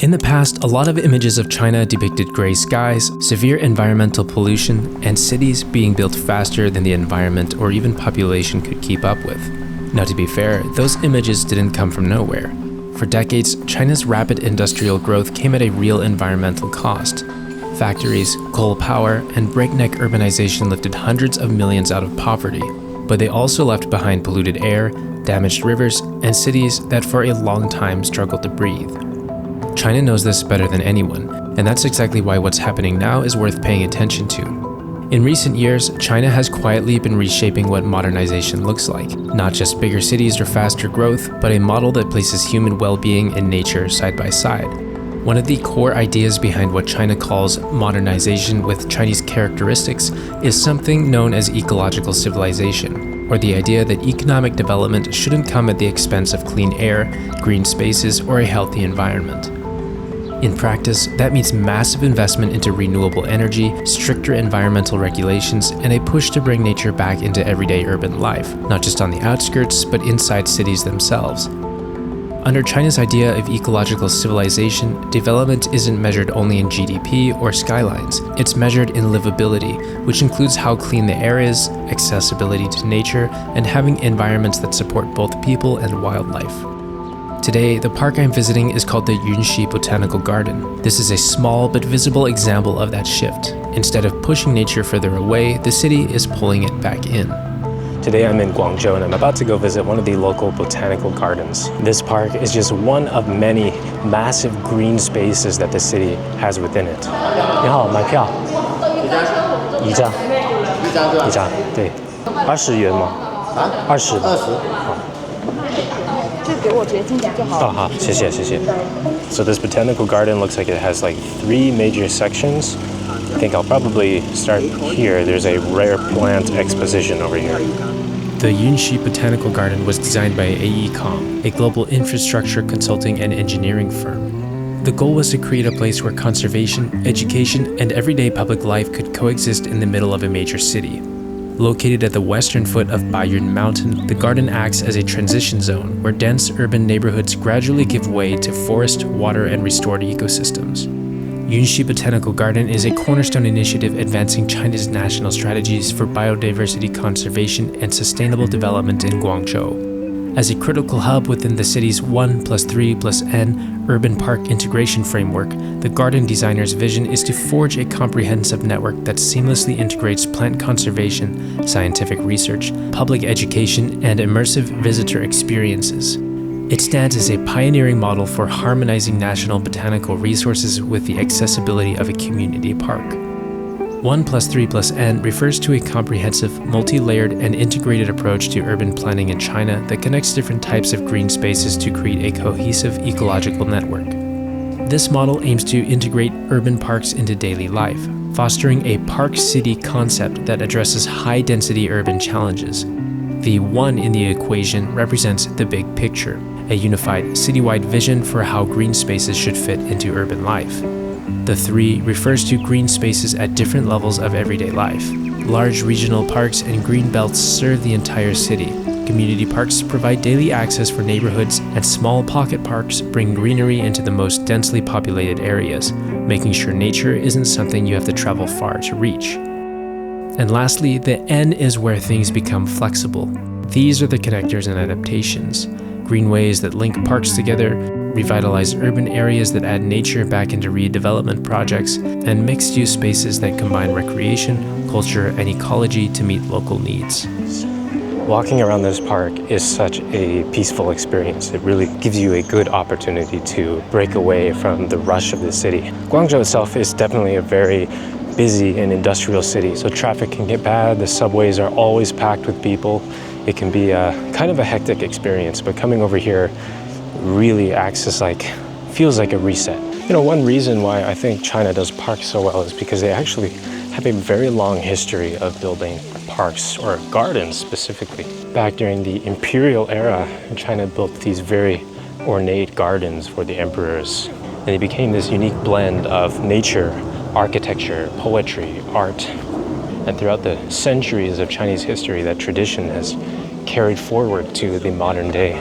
In the past, a lot of images of China depicted gray skies, severe environmental pollution, and cities being built faster than the environment or even population could keep up with. Now, to be fair, those images didn't come from nowhere. For decades, China's rapid industrial growth came at a real environmental cost. Factories, coal power, and breakneck urbanization lifted hundreds of millions out of poverty, but they also left behind polluted air, damaged rivers, and cities that for a long time struggled to breathe. China knows this better than anyone, and that's exactly why what's happening now is worth paying attention to. In recent years, China has quietly been reshaping what modernization looks like. Not just bigger cities or faster growth, but a model that places human well-being and nature side by side. One of the core ideas behind what China calls modernization with Chinese characteristics is something known as ecological civilization, or the idea that economic development shouldn't come at the expense of clean air, green spaces, or a healthy environment. In practice, that means massive investment into renewable energy, stricter environmental regulations, and a push to bring nature back into everyday urban life, not just on the outskirts, but inside cities themselves. Under China's idea of ecological civilization, development isn't measured only in GDP or skylines. It's measured in livability, which includes how clean the air is, accessibility to nature, and having environments that support both people and wildlife. Today, the park I'm visiting is called the Yunxi Botanical Garden. This is a small but visible example of that shift. Instead of pushing nature further away, the city is pulling it back in. Today I'm in Guangzhou and I'm about to go visit one of the local botanical gardens. This park is just one of many massive green spaces that the city has within it. 你好，买票。一张。一张，对。20元吗？啊？20。So this botanical garden looks like it has like 3 major sections. I think I'll probably start here. There's a rare plant exposition over here. The Yunxi Botanical Garden was designed by AECOM, a global infrastructure consulting and engineering firm. The goal was to create a place where conservation, education, and everyday public life could coexist in the middle of a major city. Located at the western foot of Baiyun Mountain, the garden acts as a transition zone where dense urban neighborhoods gradually give way to forest, water, and restored ecosystems. Yunxi Botanical Garden is a cornerstone initiative advancing China's national strategies for biodiversity conservation and sustainable development in Guangzhou. As a critical hub within the city's 1+3+N urban park integration framework, the garden designer's vision is to forge a comprehensive network that seamlessly integrates plant conservation, scientific research, public education, and immersive visitor experiences. It stands as a pioneering model for harmonizing national botanical resources with the accessibility of a community park. 1+3+N refers to a comprehensive, multi-layered, and integrated approach to urban planning in China that connects different types of green spaces to create a cohesive ecological network. This model aims to integrate urban parks into daily life, fostering a park-city concept that addresses high-density urban challenges. The 1 in the equation represents the big picture, a unified citywide vision for how green spaces should fit into urban life. The 3 refers to green spaces at different levels of everyday life. Large regional parks and green belts serve the entire city. Community parks provide daily access for neighborhoods, and small pocket parks bring greenery into the most densely populated areas, making sure nature isn't something you have to travel far to reach. And lastly, the N is where things become flexible. These are the connectors and adaptations. Greenways that link parks together, revitalize urban areas that add nature back into redevelopment projects, and mixed-use spaces that combine recreation, culture, and ecology to meet local needs. Walking around this park is such a peaceful experience. It really gives you a good opportunity to break away from the rush of the city. Guangzhou itself is definitely a very busy and industrial city, so traffic can get bad. The subways are always packed with people. It can be kind of a hectic experience, but coming over here really feels like a reset. You know, one reason why I think China does parks so well is because they actually have a very long history of building parks, or gardens specifically. Back during the imperial era, China built these very ornate gardens for the emperors, and they became this unique blend of nature, architecture, poetry, art. And throughout the centuries of Chinese history, that tradition has carried forward to the modern day.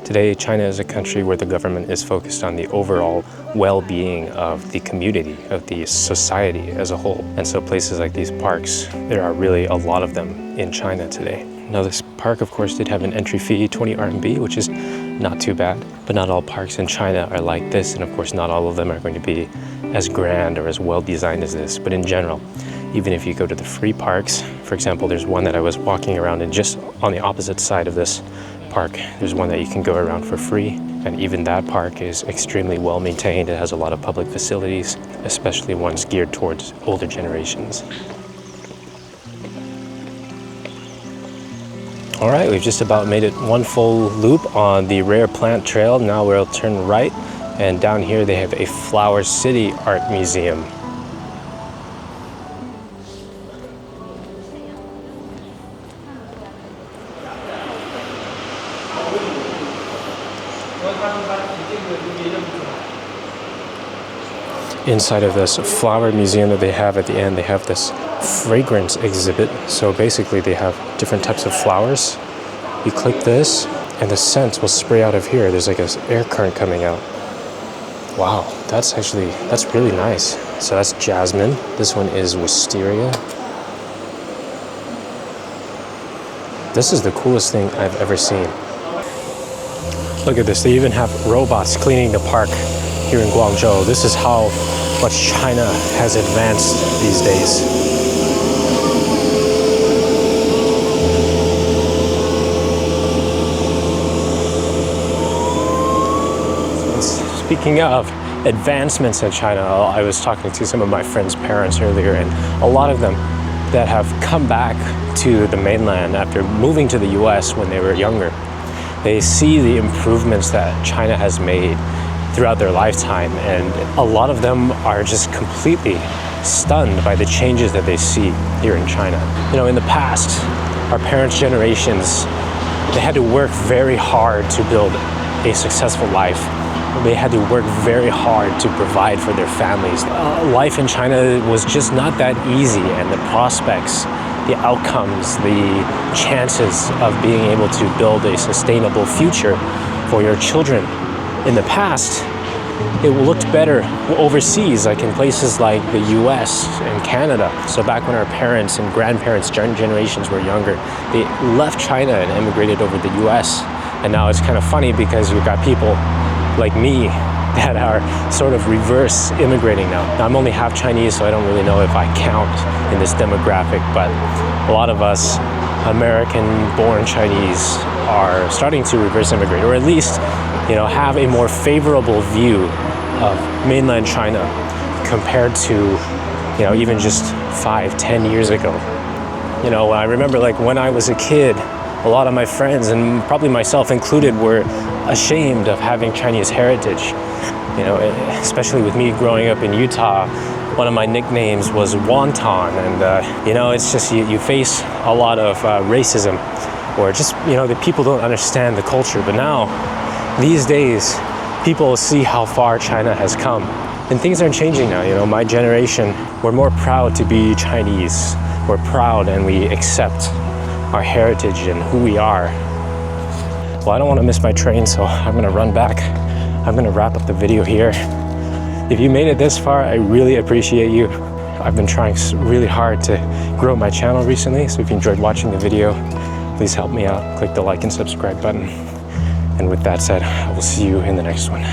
Today, China is a country where the government is focused on the overall well-being of the community, of the society as a whole. And so places like these parks, there are really a lot of them in China today. Now this park, of course, did have an entry fee, 20 RMB, which is not too bad. But not all parks in China are like this, and of course not all of them are going to be as grand or as well designed as this. But in general, even if you go to the free parks, for example, there's one that I was walking around in just on the opposite side of this park. There's one that you can go around for free, and even that park is extremely well maintained. It has a lot of public facilities, especially ones geared towards older generations. All right, we've just about made it one full loop on the rare plant trail. Now we'll turn right, and down here they have a Flower City art museum. Inside of this flower museum that they have at the end, they have this fragrance exhibit. So basically they have different types of flowers. You click this and the scent will spray out of here. There's like an air current coming out. Wow, that's really nice. So that's jasmine. This one is wisteria. This is the coolest thing I've ever seen. Look at this, they even have robots cleaning the park here in Guangzhou. This is how much China has advanced these days. Speaking of advancements in China, I was talking to some of my friends' parents earlier, and a lot of them that have come back to the mainland after moving to the US when they were younger, they see the improvements that China has made throughout their lifetime, and a lot of them are just completely stunned by the changes that they see here in China. You know, in the past, our parents' generations, they had to work very hard to build a successful life. They had to work very hard to provide for their families. Life in China was just not that easy, and the prospects, the outcomes, the chances of being able to build a sustainable future for your children. In the past, it looked better overseas, like in places like the US and Canada. So back when our parents and grandparents' generations were younger, they left China and immigrated over the US. And now it's kind of funny because you've got people like me that are sort of reverse immigrating now. Now I'm only half Chinese, so I don't really know if I count in this demographic, but a lot of us American-born Chinese are starting to reverse immigrate, or at least, you know, have a more favorable view of mainland China compared to, you know, even just 5-10 years ago. You know, I remember like when I was a kid, a lot of my friends, and probably myself included, were ashamed of having Chinese heritage. You know, especially with me growing up in Utah, one of my nicknames was Wonton, and you know, it's just you face a lot of racism, or just, you know, the people don't understand the culture. But now, these days, people see how far China has come, and things are changing now. You know, my generation, we're more proud to be Chinese. We're proud and we accept our heritage and who we are. Well, I don't want to miss my train, so I'm gonna run back. I'm gonna wrap up the video here. If you made it this far, I really appreciate you. I've been trying really hard to grow my channel recently, so if you enjoyed watching the video, please help me out. Click the like and subscribe button. And with that said, I will see you in the next one.